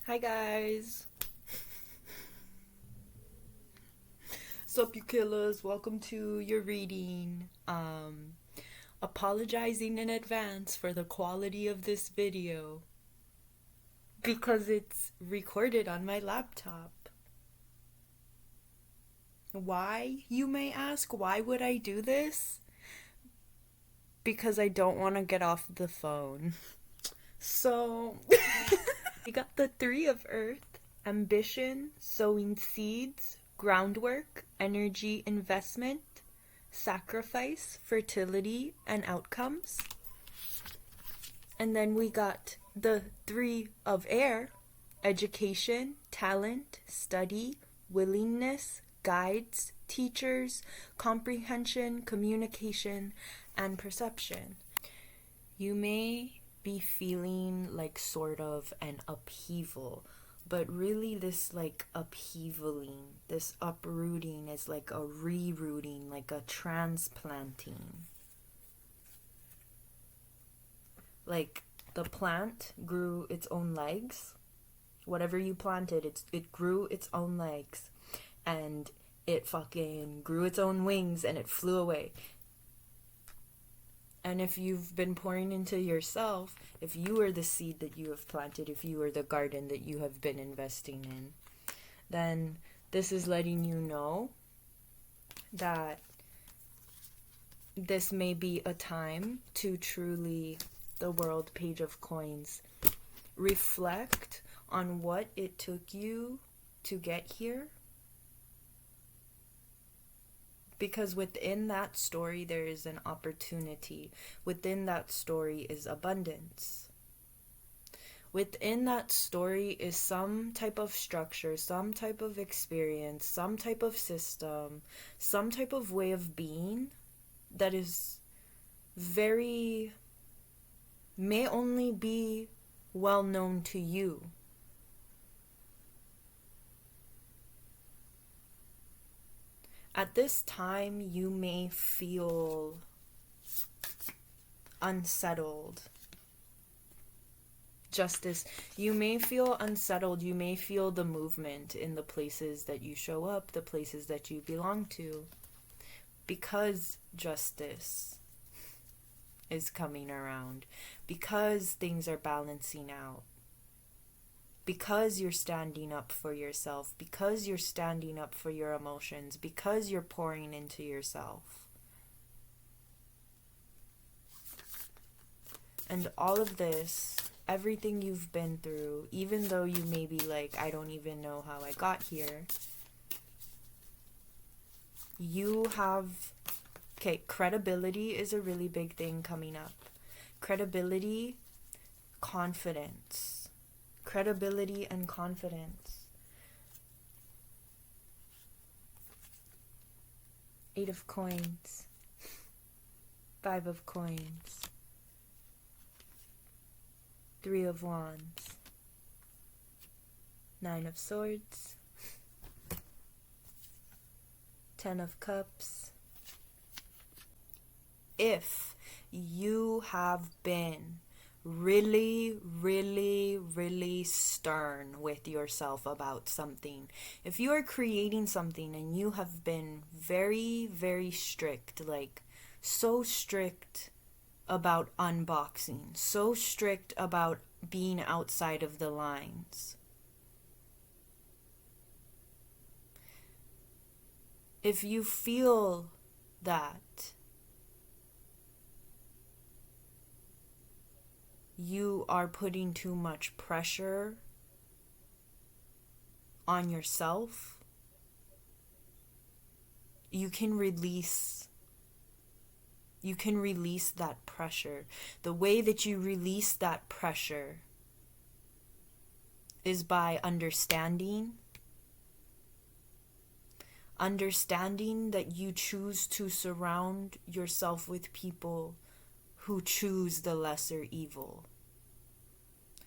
Hi guys. Sup you killers, welcome to your reading. Apologizing in advance for the quality of this video because it's recorded on my laptop. Why, you may ask? Why would I do this? Because I don't want to get off the phone. So, we got the Three of Earth: ambition, sowing seeds, groundwork, energy investment, sacrifice, fertility, and outcomes. And then we got the Three of Air: education, talent, study, willingness, guides, teachers, comprehension, communication, and perception. You may be feeling like sort of an upheaval, but really this like upheavaling, this uprooting is like a rerooting, like a transplanting. Like the plant grew its own legs. Whatever you planted, it grew its own legs, and it fucking grew its own wings and it flew away. And if you've been pouring into yourself, if you are the seed that you have planted, if you are the garden that you have been investing in, then this is letting you know that this may be a time to truly, the World Page of Coins, reflect on what it took you to get here. Because within that story, there is an opportunity. Within that story is abundance. Within that story is some type of structure, some type of experience, some type of system, some type of way of being that is may only be well known to you. At this time, you may feel unsettled. Justice, you may feel unsettled. You may feel the movement in the places that you show up, the places that you belong to, because justice is coming around, because things are balancing out. Because you're standing up for yourself, because you're standing up for your emotions, because you're pouring into yourself. And all of this, everything you've been through, even though you may be like, I don't even know how I got here, you have, credibility is a really big thing coming up. Credibility, confidence. Credibility and confidence. 8 of coins. 5 of coins. 3 of wands. 9 of swords. 10 of cups. If you have been really stern with yourself about something, if you are creating something and you have been very strict, like so strict about unboxing, so strict about being outside of the lines, if you feel that you are putting too much pressure on yourself, you can release that pressure. The way that you release that pressure is by understanding that you choose to surround yourself with people who choose the lesser evil,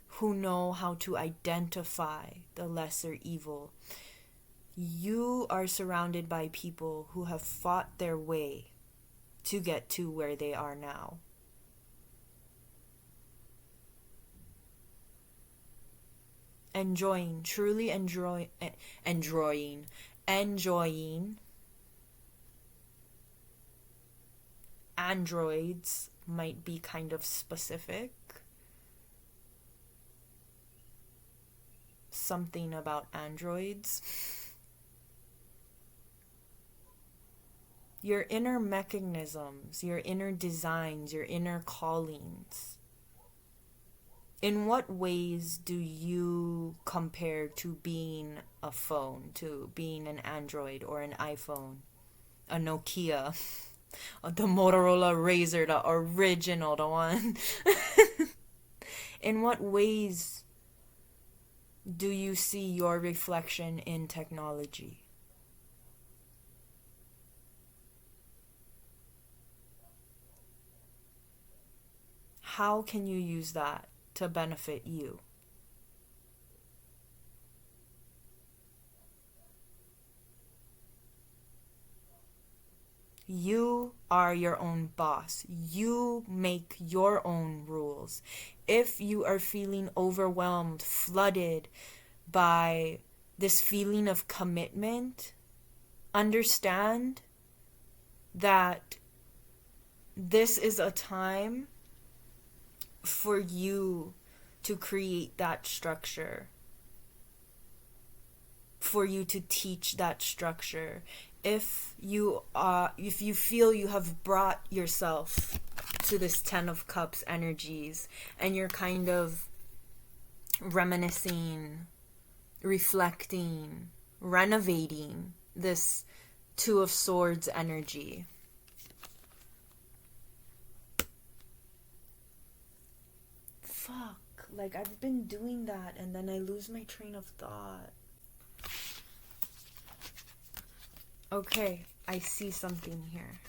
who know how to identify the lesser evil. You are surrounded by people who have fought their way to get to where they are now. truly enjoying androids might be kind of specific. Something about androids. Your inner mechanisms, your inner designs, your inner callings. In what ways do you compare to being a phone, to being an Android or an iPhone, a Nokia, the Motorola Razr, the original, the one? In what ways do you see your reflection in technology? How can you use that to benefit you? You are your own boss. You make your own rules. If you are feeling overwhelmed, flooded by this feeling of commitment, understand that this is a time for you to create that structure, for you to teach that structure. If you feel you have brought yourself to this 10 of Cups energies and you're kind of reminiscing, reflecting, renovating this 2 of Swords energy, like I've been doing that and then I lose my train of thought. Okay, I see something here.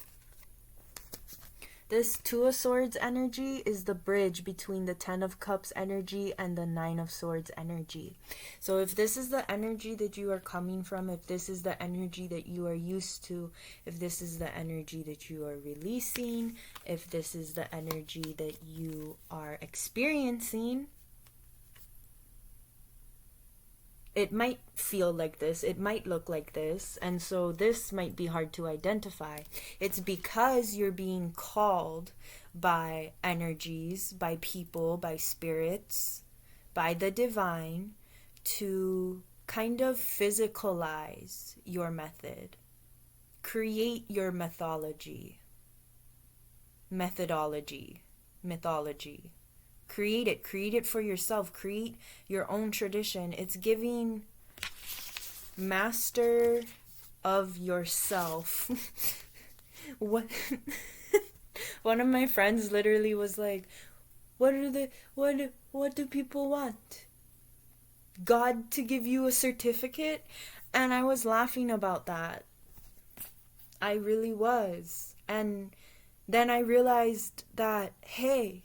This 2 of Swords energy is the bridge between the 10 of Cups energy and the 9 of Swords energy. So if this is the energy that you are coming from, if this is the energy that you are used to, if this is the energy that you are releasing, if this is the energy that you are experiencing, it might feel like this, it might look like this, and so this might be hard to identify. It's because you're being called by energies, by people, by spirits, by the divine to kind of physicalize your method. Create your mythology. Create it for yourself. Create your own tradition. It's giving master of yourself. What one of my friends literally was like, what do people want? God to give you a certificate? And I was laughing about that. I really was. And then I realized that, hey,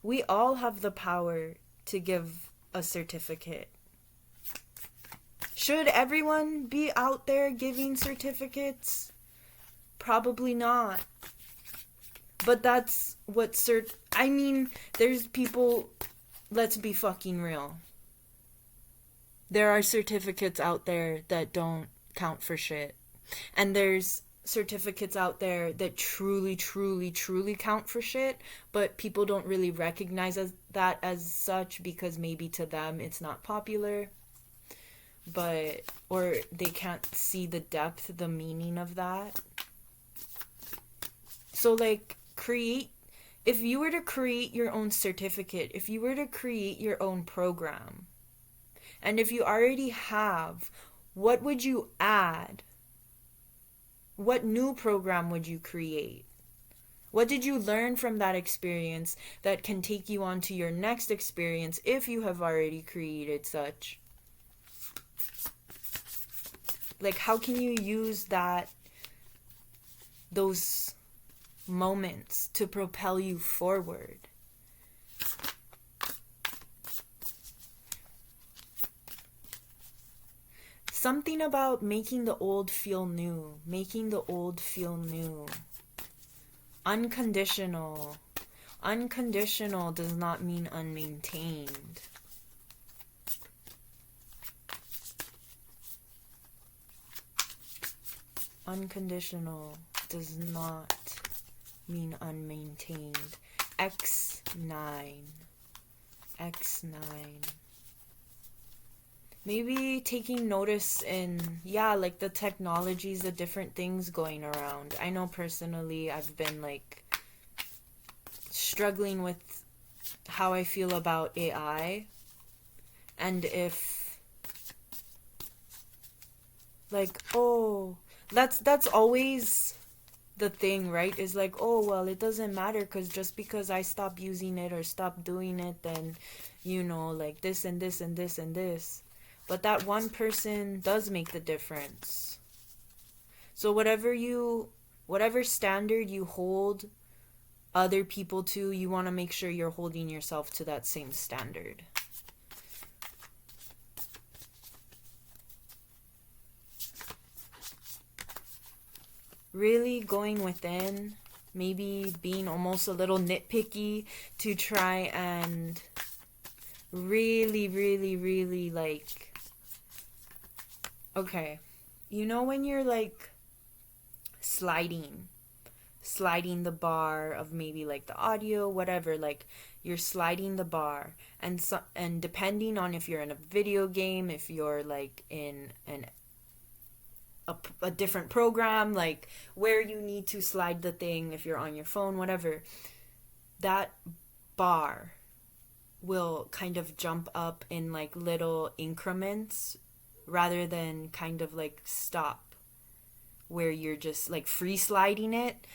we all have the power to give a certificate. Should everyone be out there giving certificates? Probably not. But that's what there's people, let's be fucking real. There are certificates out there that don't count for shit. And there's certificates out there that truly count for shit, but people don't really recognize that as such because maybe to them it's not popular, or they can't see the depth, the meaning of that. So like, if you were to create your own certificate, if you were to create your own program, and if you already have, what would you add? What new program would you create? What did you learn from that experience that can take you on to your next experience if you have already created such? Like, how can you use those moments to propel you forward? Something about making the old feel new. Making the old feel new. Unconditional. Unconditional does not mean unmaintained. Unconditional does not mean unmaintained. X9. Maybe taking notice in, like the technologies, the different things going around. I know personally I've been like struggling with how I feel about AI, and if like, that's always the thing, right? Is like, well, it doesn't matter because just because I stop using it or stop doing it, then like this and this and this and this. But that one person does make the difference. So whatever standard you hold other people to, you want to make sure you're holding yourself to that same standard. Really going within, maybe being almost a little nitpicky to try and really like, okay, when you're like sliding the bar of maybe like the audio, whatever, like you're sliding the bar, and depending on if you're in a video game, if you're like in a different program, like where you need to slide the thing, if you're on your phone, whatever, that bar will kind of jump up in like little increments rather than kind of like stop where you're just like free sliding it.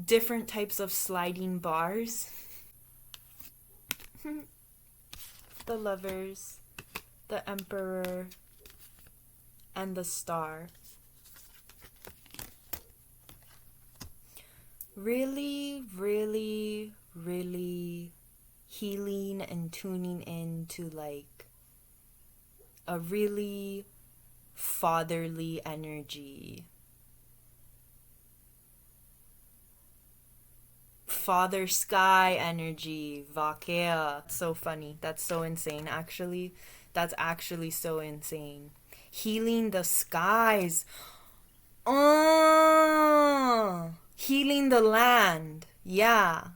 Different types of sliding bars. The Lovers, the Emperor, and the Star. Really healing and tuning into like a really fatherly energy. Father sky energy. Vakea. So funny. That's so insane, actually. That's actually so insane. Healing the skies. Healing the land. Yeah.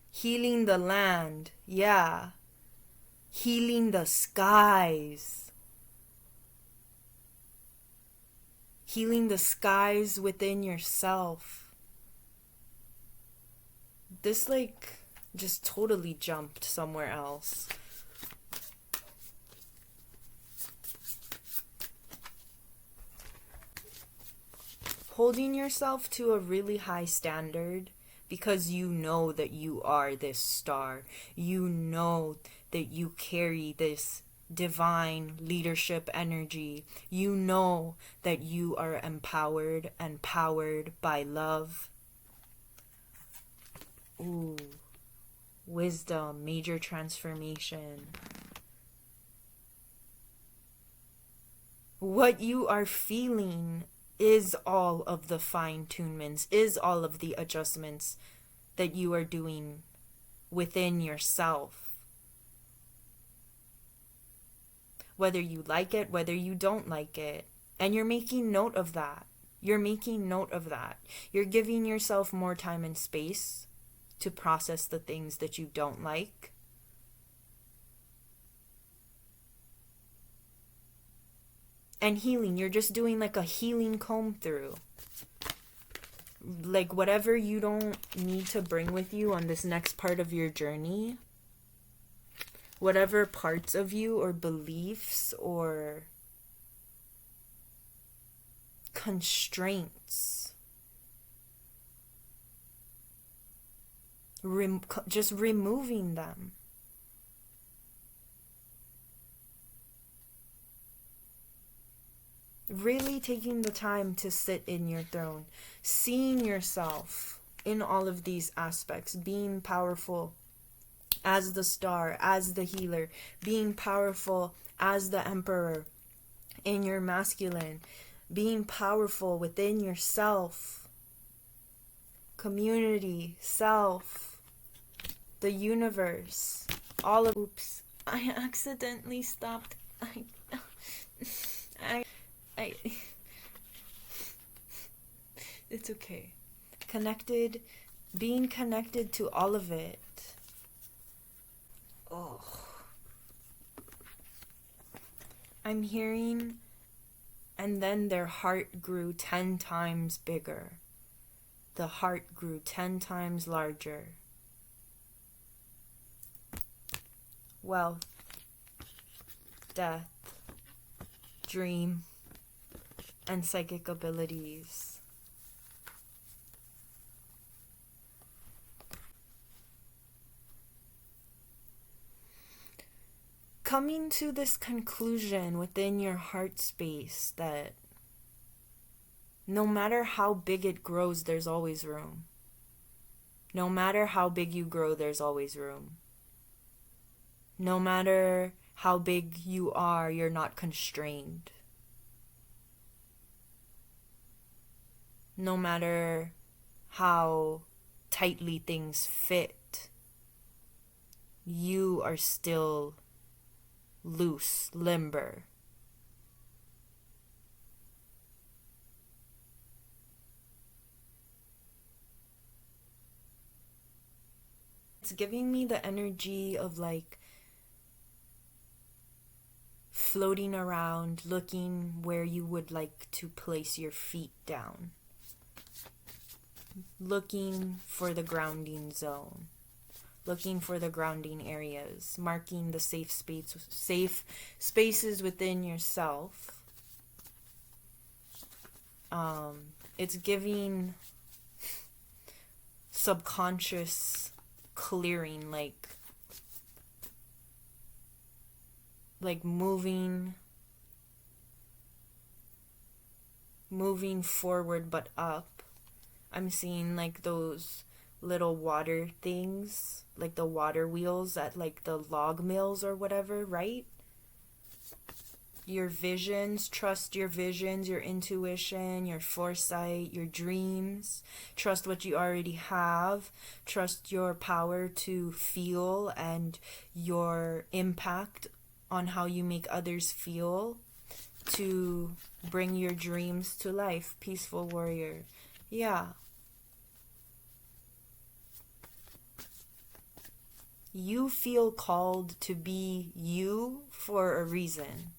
Healing the land. Yeah. Healing the skies. Healing the skies within yourself. This like just totally jumped somewhere else. Holding yourself to a really high standard because you know that you are this star. You know that you carry this divine leadership energy. You know that you are empowered and powered by love. Ooh, wisdom, major transformation. What you are feeling is all of the fine-tunements, is all of the adjustments that you are doing within yourself. Whether you like it, whether you don't like it. And you're making note of that. You're making note of that. You're giving yourself more time and space to process the things that you don't like. And healing, you're just doing like a healing comb through. Like whatever you don't need to bring with you on this next part of your journey, whatever parts of you or beliefs or constraints, just removing them. Really taking the time to sit in your throne, seeing yourself in all of these aspects, being powerful as the star, as the healer, being powerful as the emperor in your masculine, being powerful within yourself, community, self, the universe, all of... Oops, I accidentally stopped. It's okay. Connected, being connected to all of it. Oh. I'm hearing, and then their heart grew 10 times bigger. The heart grew 10 times larger. Wealth, death, dream, and psychic abilities. Coming to this conclusion within your heart space that no matter how big it grows, there's always room. No matter how big you grow, there's always room. No matter how big you are, you're not constrained. No matter how tightly things fit, you are still loose, limber. It's giving me the energy of like floating around, looking where you would like to place your feet down. Looking for the grounding zone. Looking for the grounding areas, marking the safe spaces within yourself. It's giving subconscious clearing, like moving forward but up. I'm seeing like those little water things, like the water wheels at like the log mills or whatever, right? Your visions, trust your visions, your intuition, your foresight, your dreams. Trust what you already have. Trust your power to feel and your impact on how you make others feel to bring your dreams to life. Peaceful warrior. Yeah. You feel called to be you for a reason.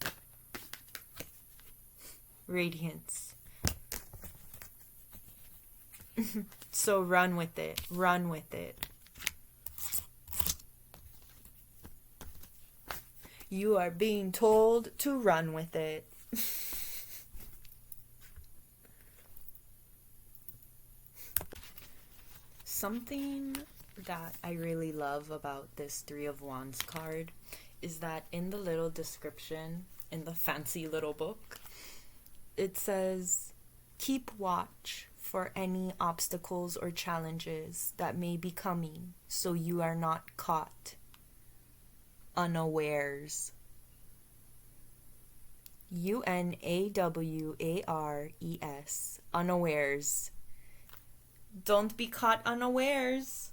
Radiance. So run with it. Run with it. You are being told to run with it. Something that I really love about this Three of Wands card is that in the little description, in the fancy little book, it says, keep watch for any obstacles or challenges that may be coming so you are not caught unawares. UNAWARES. Unawares. Don't be caught unawares.